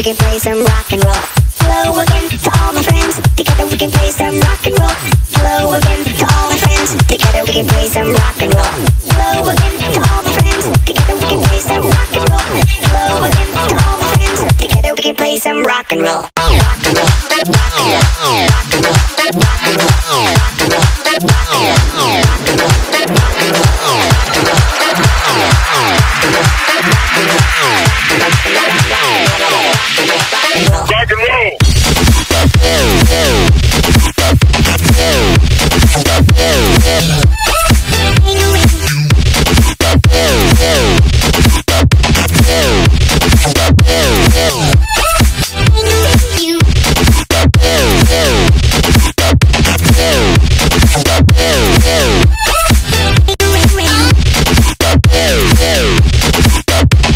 can play some rock and roll. Hello again to all my friends. Together we can play some rock and roll. Hello again to all my friends. Together we can play some rock and roll. Hello again to all my friends. Together we can play some rock and roll. Hello again to all my friends. Together we can play some rock and roll. Rock and roll. Rock and roll. Rock and roll. Rock and roll. Rock and roll. Rock and roll.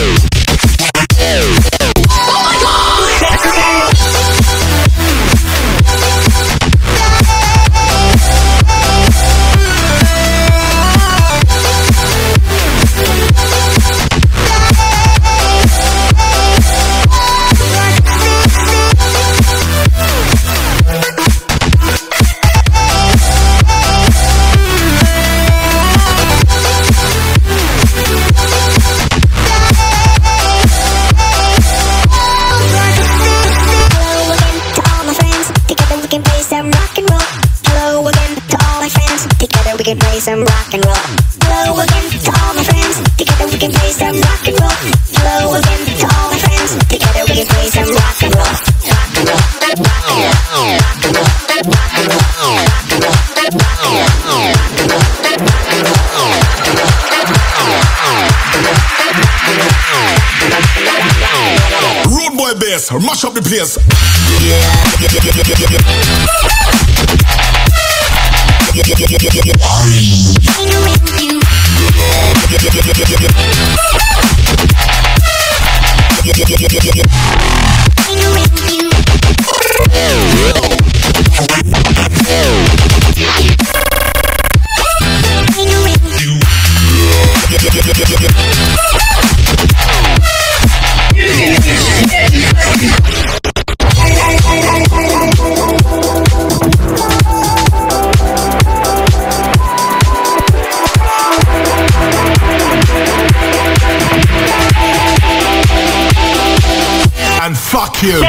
Rock and roll. Some rock and roll. Hello again to all my friends. Together we can play some rock and roll. Hello again to all my friends. Together we can play some rock and roll. Rock and roll. Rock and roll. Rock and roll. Rock and roll. Rock and roll. Rock and roll. Road boy bass, mash up the place. And fuck you.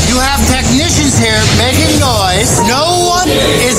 You have technicians here making noise. No one is